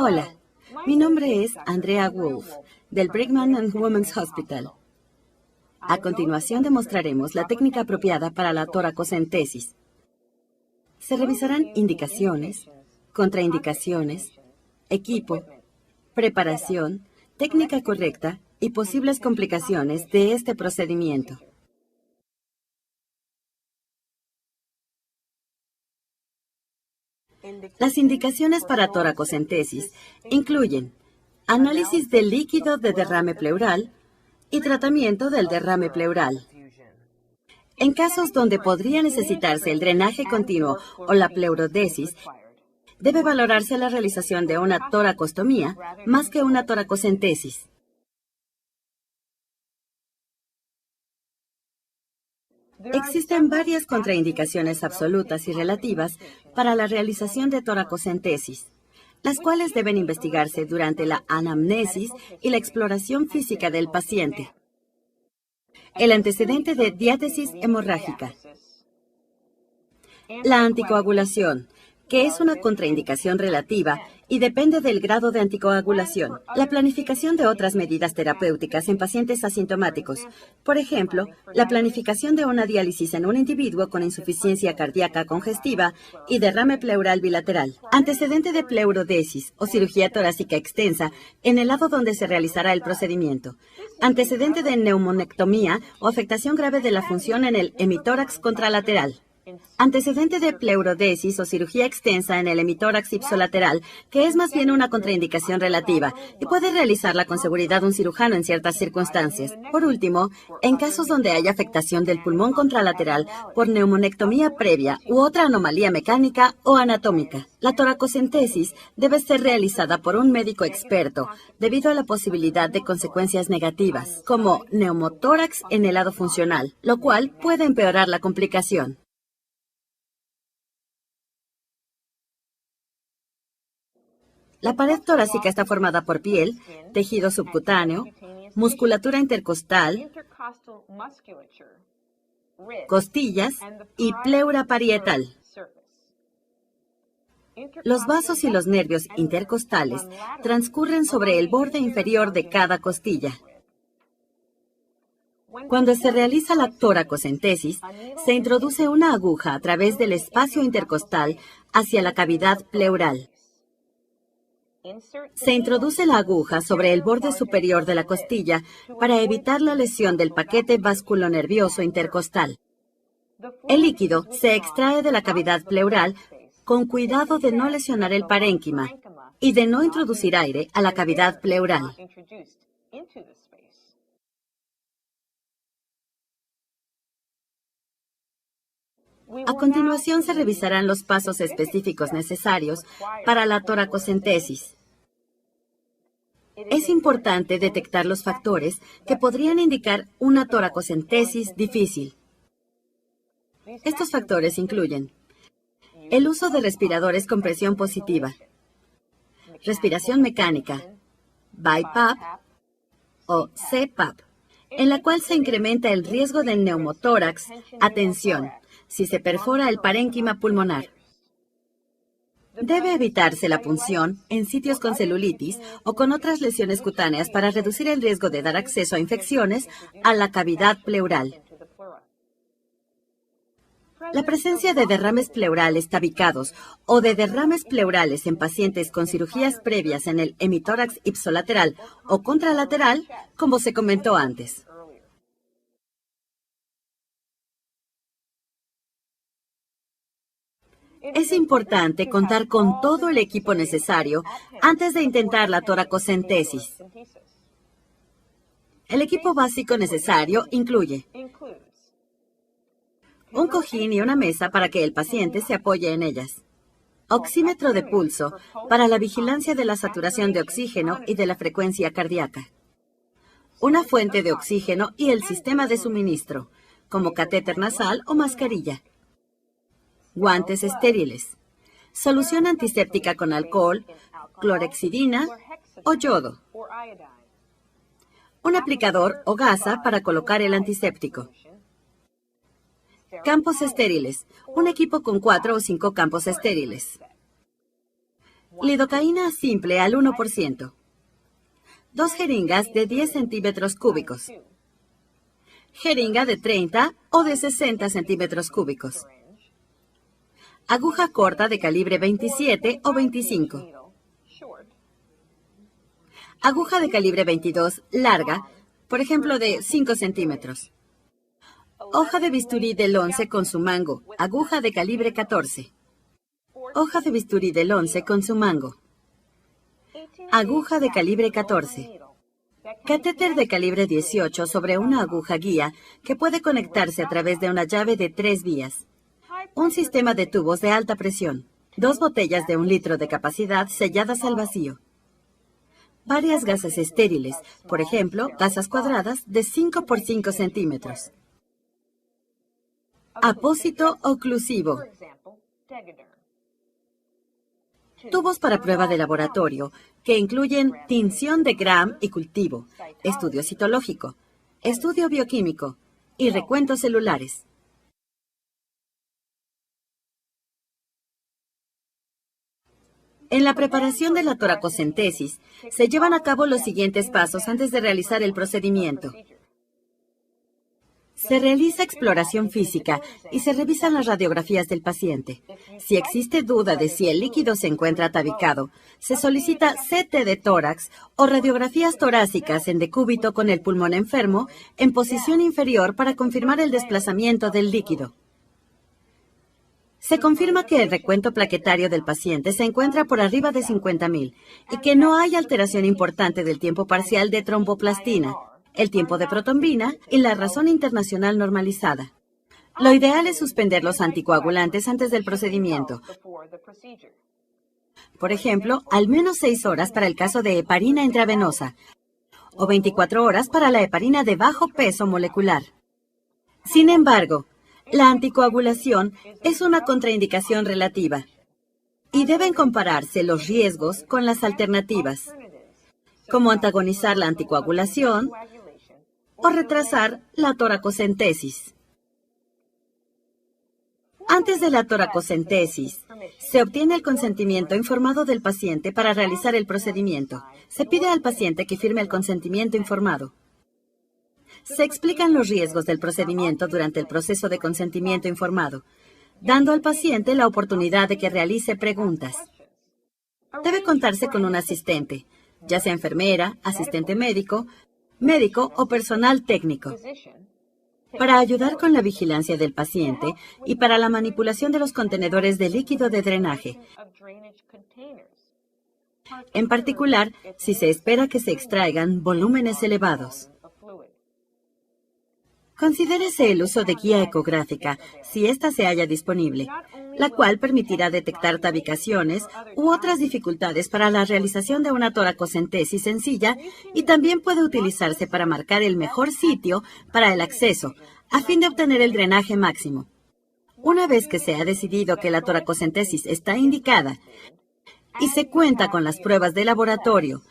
Hola, mi nombre es Andrea Wolf, del Brigham and Women's Hospital. A continuación demostraremos la técnica apropiada para la toracocentesis. Se revisarán indicaciones, contraindicaciones, equipo, preparación, técnica correcta y posibles complicaciones de este procedimiento. Las indicaciones para toracocentesis incluyen análisis del líquido de derrame pleural y tratamiento del derrame pleural. En casos donde podría necesitarse el drenaje continuo o la pleurodesis, debe valorarse la realización de una toracostomía más que una toracocentesis. Existen varias contraindicaciones absolutas y relativas para la realización de toracocentesis, las cuales deben investigarse durante la anamnesis y la exploración física del paciente. El antecedente de diátesis hemorrágica. La anticoagulación, que es una contraindicación relativa y depende del grado de anticoagulación. La planificación de otras medidas terapéuticas en pacientes asintomáticos. Por ejemplo, la planificación de una diálisis en un individuo con insuficiencia cardíaca congestiva y derrame pleural bilateral. Antecedente de pleurodesis o cirugía torácica extensa en el lado donde se realizará el procedimiento. Antecedente de neumonectomía o afectación grave de la función en el hemitórax contralateral. Antecedente de pleurodesis o cirugía extensa en el hemitórax ipsolateral, que es más bien una contraindicación relativa y puede realizarla con seguridad un cirujano en ciertas circunstancias. Por último, en casos donde haya afectación del pulmón contralateral por neumonectomía previa u otra anomalía mecánica o anatómica. La toracocentesis debe ser realizada por un médico experto debido a la posibilidad de consecuencias negativas, como neumotórax en el lado funcional, lo cual puede empeorar la complicación. La pared torácica está formada por piel, tejido subcutáneo, musculatura intercostal, costillas y pleura parietal. Los vasos y los nervios intercostales transcurren sobre el borde inferior de cada costilla. Cuando se realiza la toracocentesis, se introduce una aguja a través del espacio intercostal hacia la cavidad pleural. Se introduce la aguja sobre el borde superior de la costilla para evitar la lesión del paquete vasculonervioso intercostal. El líquido se extrae de la cavidad pleural con cuidado de no lesionar el parénquima y de no introducir aire a la cavidad pleural. A continuación se revisarán los pasos específicos necesarios para la toracocentesis. Es importante detectar los factores que podrían indicar una toracocentesis difícil. Estos factores incluyen el uso de respiradores con presión positiva, respiración mecánica, BiPAP o CPAP, en la cual se incrementa el riesgo de neumotórax, atención, si se perfora el parénquima pulmonar. Debe evitarse la punción en sitios con celulitis o con otras lesiones cutáneas para reducir el riesgo de dar acceso a infecciones a la cavidad pleural. La presencia de derrames pleurales tabicados o de derrames pleurales en pacientes con cirugías previas en el hemitórax ipsolateral o contralateral, como se comentó antes. Es importante contar con todo el equipo necesario antes de intentar la toracocentesis. El equipo básico necesario incluye un cojín y una mesa para que el paciente se apoye en ellas, oxímetro de pulso para la vigilancia de la saturación de oxígeno y de la frecuencia cardíaca, una fuente de oxígeno y el sistema de suministro, como catéter nasal o mascarilla, guantes estériles, solución antiséptica con alcohol, clorhexidina o yodo, un aplicador o gasa para colocar el antiséptico, campos estériles, un equipo con 4 o 5 campos estériles, Lidocaína simple al 1%. 2 jeringas de 10 centímetros cúbicos. Jeringa de 30 o de 60 centímetros cúbicos. Aguja corta de calibre 27 o 25. Aguja de calibre 22 larga, por ejemplo de 5 centímetros. Hoja de bisturí del 11 con su mango, aguja de calibre 14. Hoja de bisturí del 11 con su mango. Aguja de calibre 14. Catéter de calibre 18 sobre una aguja guía que puede conectarse a través de una llave de 3 vías. Un sistema de tubos de alta presión. 2 botellas de 1 litro de capacidad selladas al vacío. Varias gasas estériles, por ejemplo, gasas cuadradas de 5 por 5 centímetros. Apósito oclusivo. Tubos para prueba de laboratorio, que incluyen tinción de Gram y cultivo, estudio citológico, estudio bioquímico y recuentos celulares. En la preparación de la toracocentesis, se llevan a cabo los siguientes pasos antes de realizar el procedimiento. Se realiza exploración física y se revisan las radiografías del paciente. Si existe duda de si el líquido se encuentra atabicado, se solicita CT de tórax o radiografías torácicas en decúbito con el pulmón enfermo en posición inferior para confirmar el desplazamiento del líquido. Se confirma que el recuento plaquetario del paciente se encuentra por arriba de 50.000 y que no hay alteración importante del tiempo parcial de tromboplastina, el tiempo de protombina y la razón internacional normalizada. Lo ideal es suspender los anticoagulantes antes del procedimiento. Por ejemplo, al menos 6 horas para el caso de heparina intravenosa o 24 horas para la heparina de bajo peso molecular. Sin embargo, la anticoagulación es una contraindicación relativa y deben compararse los riesgos con las alternativas, como antagonizar la anticoagulación o retrasar la toracocentesis. Antes de la toracocentesis, se obtiene el consentimiento informado del paciente para realizar el procedimiento. Se pide al paciente que firme el consentimiento informado. Se explican los riesgos del procedimiento durante el proceso de consentimiento informado, dando al paciente la oportunidad de que realice preguntas. Debe contarse con un asistente, ya sea enfermera, asistente médico o personal técnico, para ayudar con la vigilancia del paciente y para la manipulación de los contenedores de líquido de drenaje. En particular, si se espera que se extraigan volúmenes elevados. Considérese el uso de guía ecográfica, si ésta se halla disponible, la cual permitirá detectar tabicaciones u otras dificultades para la realización de una toracocentesis sencilla y también puede utilizarse para marcar el mejor sitio para el acceso, a fin de obtener el drenaje máximo. Una vez que se ha decidido que la toracocentesis está indicada y se cuenta con las pruebas de laboratorio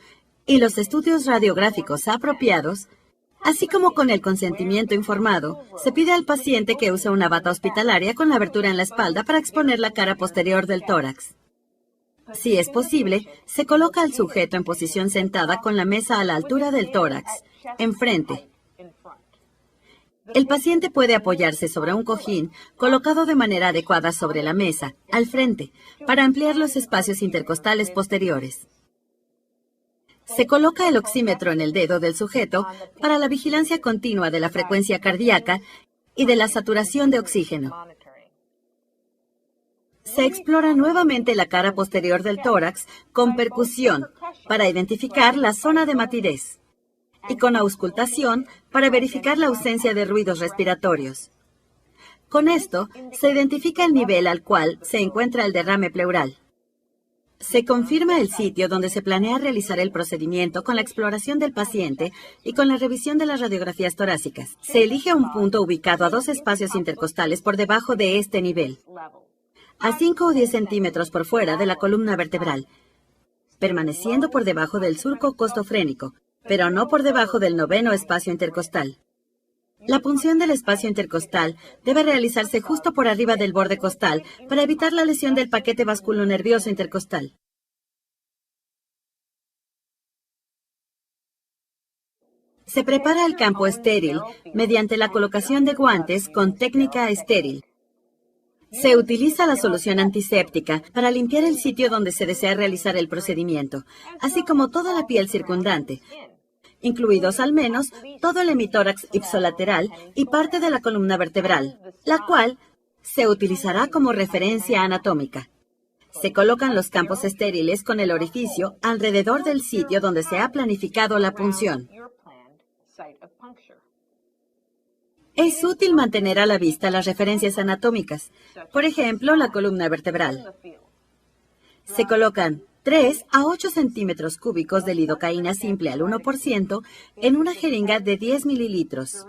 y los estudios radiográficos apropiados, así como con el consentimiento informado, se pide al paciente que use una bata hospitalaria con la abertura en la espalda para exponer la cara posterior del tórax. Si es posible, se coloca al sujeto en posición sentada con la mesa a la altura del tórax, enfrente. El paciente puede apoyarse sobre un cojín colocado de manera adecuada sobre la mesa, al frente, para ampliar los espacios intercostales posteriores. Se coloca el oxímetro en el dedo del sujeto para la vigilancia continua de la frecuencia cardíaca y de la saturación de oxígeno. Se explora nuevamente la cara posterior del tórax con percusión para identificar la zona de matidez y con auscultación para verificar la ausencia de ruidos respiratorios. Con esto, se identifica el nivel al cual se encuentra el derrame pleural. Se confirma el sitio donde se planea realizar el procedimiento con la exploración del paciente y con la revisión de las radiografías torácicas. Se elige un punto ubicado a 2 espacios intercostales por debajo de este nivel, a 5 o 10 centímetros por fuera de la columna vertebral, permaneciendo por debajo del surco costofrénico, pero no por debajo del 9º espacio intercostal. La punción del espacio intercostal debe realizarse justo por arriba del borde costal para evitar la lesión del paquete vasculonervioso intercostal. Se prepara el campo estéril mediante la colocación de guantes con técnica estéril. Se utiliza la solución antiséptica para limpiar el sitio donde se desea realizar el procedimiento, así como toda la piel circundante, incluidos al menos todo el hemitórax ipsilateral y parte de la columna vertebral, la cual se utilizará como referencia anatómica. Se colocan los campos estériles con el orificio alrededor del sitio donde se ha planificado la punción. Es útil mantener a la vista las referencias anatómicas, por ejemplo, la columna vertebral. Se colocan 3 a 8 centímetros cúbicos de lidocaína simple al 1% en una jeringa de 10 mililitros.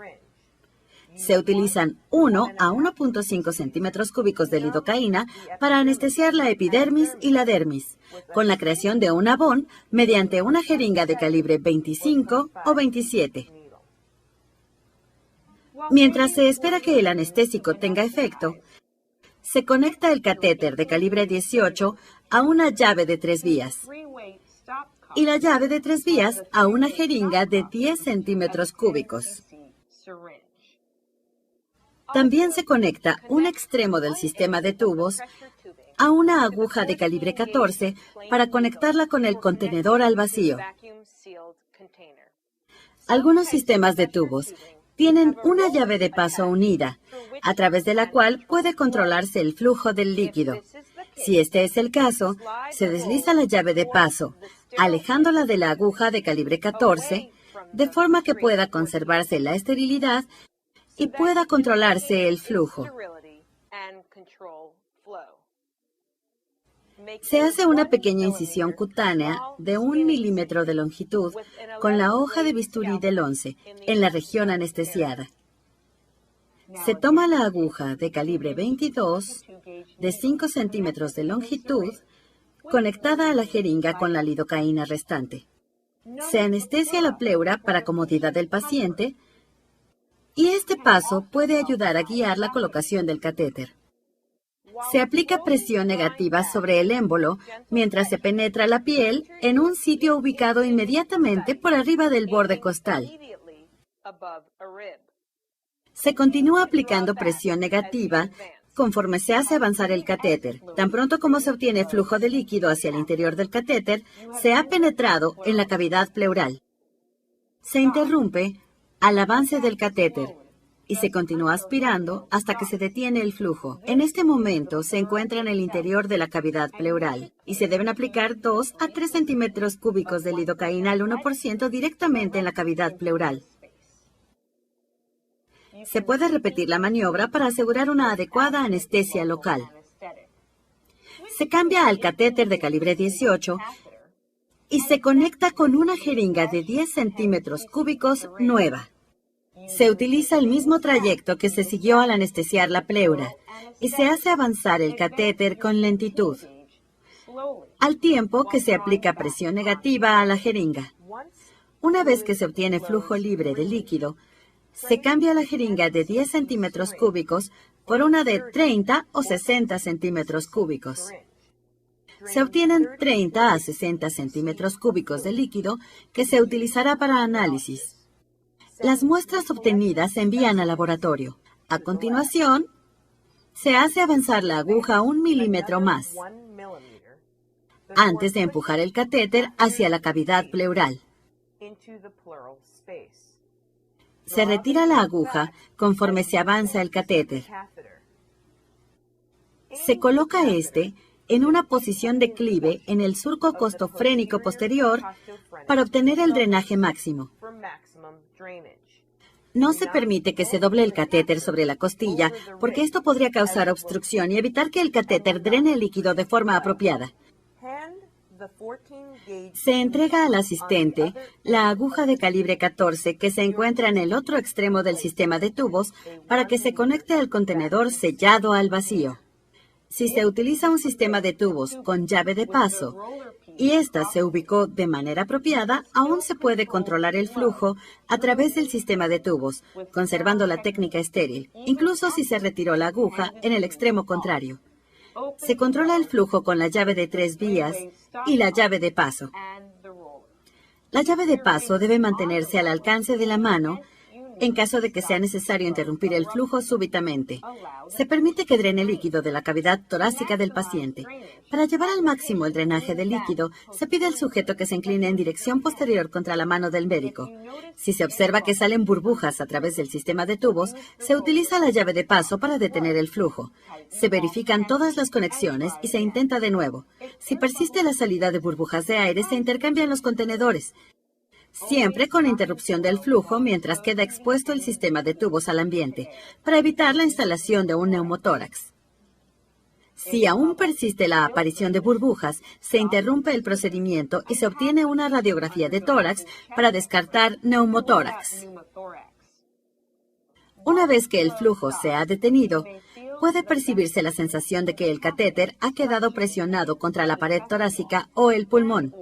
Se utilizan 1 a 1.5 centímetros cúbicos de lidocaína para anestesiar la epidermis y la dermis, con la creación de un abón mediante una jeringa de calibre 25 o 27. Mientras se espera que el anestésico tenga efecto, se conecta el catéter de calibre 18 a una llave de 3 vías y la llave de 3 vías a una jeringa de 10 centímetros cúbicos. También se conecta un extremo del sistema de tubos a una aguja de calibre 14 para conectarla con el contenedor al vacío. Algunos sistemas de tubos tienen una llave de paso unida, a través de la cual puede controlarse el flujo del líquido. Si este es el caso, se desliza la llave de paso, alejándola de la aguja de calibre 14, de forma que pueda conservarse la esterilidad y pueda controlarse el flujo. Se hace una pequeña incisión cutánea de 1 milímetro de longitud con la hoja de bisturí del 11 en la región anestesiada. Se toma la aguja de calibre 22 de 5 centímetros de longitud conectada a la jeringa con la lidocaína restante. Se anestesia la pleura para comodidad del paciente y este paso puede ayudar a guiar la colocación del catéter. Se aplica presión negativa sobre el émbolo mientras se penetra la piel en un sitio ubicado inmediatamente por arriba del borde costal. Se continúa aplicando presión negativa conforme se hace avanzar el catéter. Tan pronto como se obtiene flujo de líquido hacia el interior del catéter, se ha penetrado en la cavidad pleural. Se interrumpe al avance del catéter y se continúa aspirando hasta que se detiene el flujo. En este momento se encuentra en el interior de la cavidad pleural y se deben aplicar 2 a 3 centímetros cúbicos de lidocaína al 1% directamente en la cavidad pleural. Se puede repetir la maniobra para asegurar una adecuada anestesia local. Se cambia al catéter de calibre 18 y se conecta con una jeringa de 10 centímetros cúbicos nueva. Se utiliza el mismo trayecto que se siguió al anestesiar la pleura y se hace avanzar el catéter con lentitud, al tiempo que se aplica presión negativa a la jeringa. Una vez que se obtiene flujo libre de líquido, se cambia la jeringa de 10 centímetros cúbicos por una de 30 o 60 centímetros cúbicos. Se obtienen 30 a 60 centímetros cúbicos de líquido que se utilizará para análisis. Las muestras obtenidas se envían al laboratorio. A continuación, se hace avanzar la aguja 1 milímetro más, antes de empujar el catéter hacia la cavidad pleural. Se retira la aguja conforme se avanza el catéter. Se coloca este en una posición de clive en el surco costofrénico posterior para obtener el drenaje máximo. No se permite que se doble el catéter sobre la costilla, porque esto podría causar obstrucción y evitar que el catéter drene el líquido de forma apropiada. Se entrega al asistente la aguja de calibre 14 que se encuentra en el otro extremo del sistema de tubos para que se conecte al contenedor sellado al vacío. Si se utiliza un sistema de tubos con llave de paso y ésta se ubicó de manera apropiada, aún se puede controlar el flujo a través del sistema de tubos, conservando la técnica estéril, incluso si se retiró la aguja en el extremo contrario. Se controla el flujo con la llave de 3 vías y la llave de paso. La llave de paso debe mantenerse al alcance de la mano en caso de que sea necesario interrumpir el flujo súbitamente. Se permite que drene líquido de la cavidad torácica del paciente. Para llevar al máximo el drenaje del líquido, se pide al sujeto que se incline en dirección posterior contra la mano del médico. Si se observa que salen burbujas a través del sistema de tubos, se utiliza la llave de paso para detener el flujo. Se verifican todas las conexiones y se intenta de nuevo. Si persiste la salida de burbujas de aire, se intercambian los contenedores, siempre con interrupción del flujo mientras queda expuesto el sistema de tubos al ambiente, para evitar la instalación de un neumotórax. Si aún persiste la aparición de burbujas, se interrumpe el procedimiento y se obtiene una radiografía de tórax para descartar neumotórax. Una vez que el flujo se ha detenido, puede percibirse la sensación de que el catéter ha quedado presionado contra la pared torácica o el pulmón.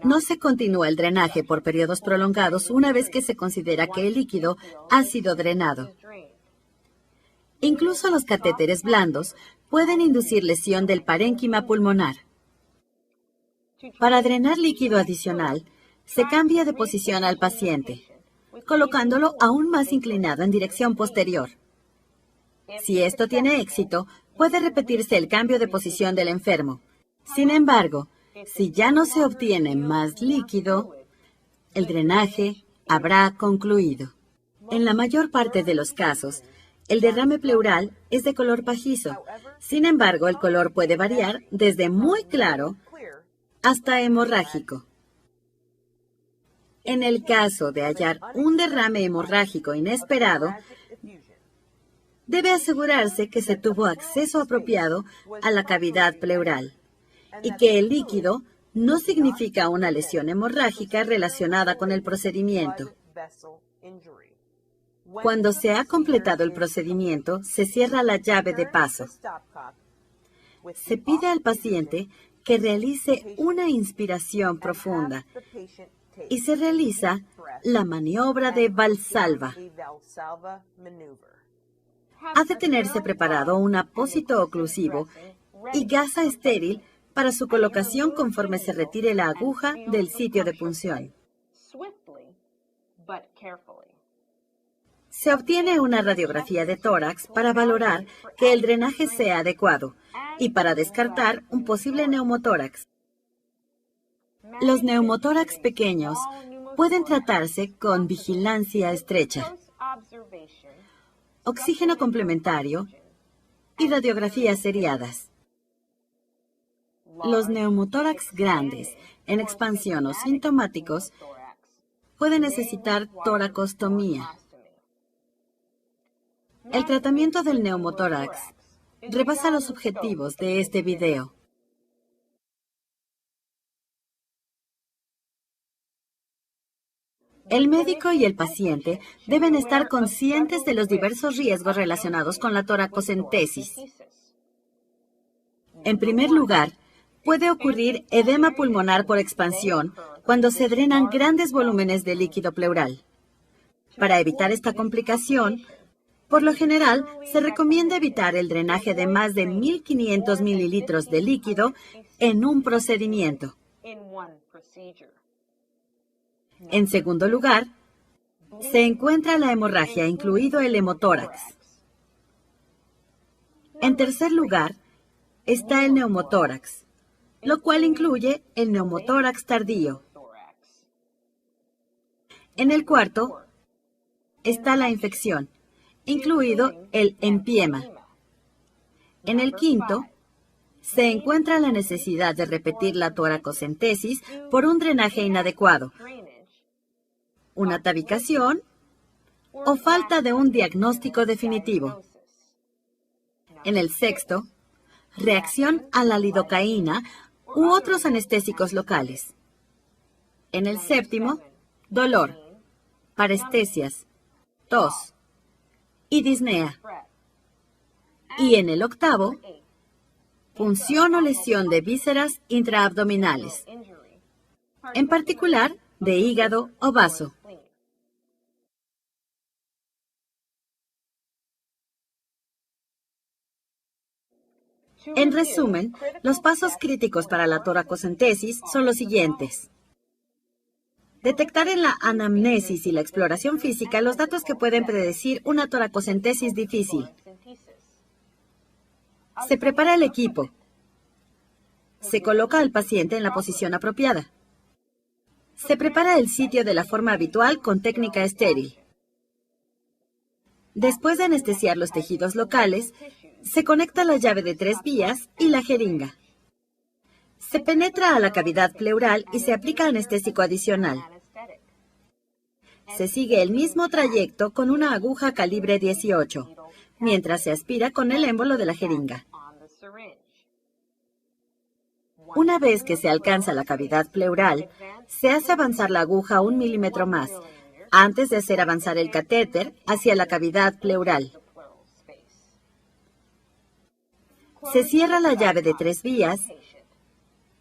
No se continúa el drenaje por periodos prolongados una vez que se considera que el líquido ha sido drenado. Incluso los catéteres blandos pueden inducir lesión del parénquima pulmonar. Para drenar líquido adicional, se cambia de posición al paciente, colocándolo aún más inclinado en dirección posterior. Si esto tiene éxito, puede repetirse el cambio de posición del enfermo. Sin embargo, si ya no se obtiene más líquido, el drenaje habrá concluido. En la mayor parte de los casos, el derrame pleural es de color pajizo. Sin embargo, el color puede variar desde muy claro hasta hemorrágico. En el caso de hallar un derrame hemorrágico inesperado, debe asegurarse que se tuvo acceso apropiado a la cavidad pleural y que el líquido no significa una lesión hemorrágica relacionada con el procedimiento. Cuando se ha completado el procedimiento, se cierra la llave de paso. Se pide al paciente que realice una inspiración profunda y se realiza la maniobra de Valsalva. Ha de tenerse preparado un apósito oclusivo y gasa estéril para su colocación conforme se retire la aguja del sitio de punción. Se obtiene una radiografía de tórax para valorar que el drenaje sea adecuado y para descartar un posible neumotórax. Los neumotórax pequeños pueden tratarse con vigilancia estrecha, oxígeno complementario y radiografías seriadas. Los neumotórax grandes, en expansión o sintomáticos, pueden necesitar toracostomía. El tratamiento del neumotórax rebasa los objetivos de este video. El médico y el paciente deben estar conscientes de los diversos riesgos relacionados con la toracocentesis. En primer lugar, puede ocurrir edema pulmonar por expansión cuando se drenan grandes volúmenes de líquido pleural. Para evitar esta complicación, por lo general, se recomienda evitar el drenaje de más de 1.500 mililitros de líquido en un procedimiento. En segundo lugar, se encuentra la hemorragia, incluido el hemotórax. En tercer lugar, está el neumotórax, lo cual incluye el neumotórax tardío. En el cuarto, está la infección, incluido el empiema. En el quinto, se encuentra la necesidad de repetir la toracocentesis por un drenaje inadecuado, una tabicación o falta de un diagnóstico definitivo. En el sexto, reacción a la lidocaína u otros anestésicos locales. En el séptimo, dolor, parestesias, tos y disnea. Y en el octavo, punción o lesión de vísceras intraabdominales, en particular de hígado o vaso. En resumen, los pasos críticos para la toracocentesis son los siguientes. Detectar en la anamnesis y la exploración física los datos que pueden predecir una toracocentesis difícil. Se prepara el equipo. Se coloca al paciente en la posición apropiada. Se prepara el sitio de la forma habitual con técnica estéril. Después de anestesiar los tejidos locales, se conecta la llave de 3 vías y la jeringa. Se penetra a la cavidad pleural y se aplica anestésico adicional. Se sigue el mismo trayecto con una aguja calibre 18, mientras se aspira con el émbolo de la jeringa. Una vez que se alcanza la cavidad pleural, se hace avanzar la aguja 1 milímetro más, antes de hacer avanzar el catéter hacia la cavidad pleural. Se cierra la llave de 3 vías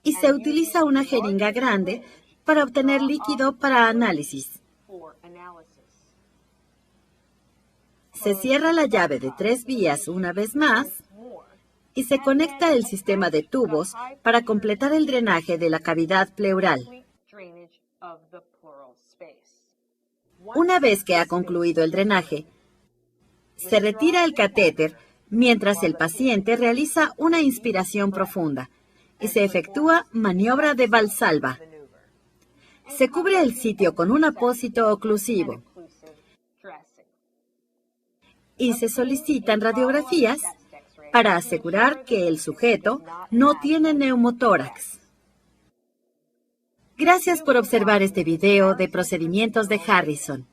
y se utiliza una jeringa grande para obtener líquido para análisis. Se cierra la llave de 3 vías una vez más y se conecta el sistema de tubos para completar el drenaje de la cavidad pleural. Una vez que ha concluido el drenaje, se retira el catéter mientras el paciente realiza una inspiración profunda y se efectúa maniobra de Valsalva. Se cubre el sitio con un apósito oclusivo y se solicitan radiografías para asegurar que el sujeto no tiene neumotórax. Gracias por observar este video de procedimientos de Harrison.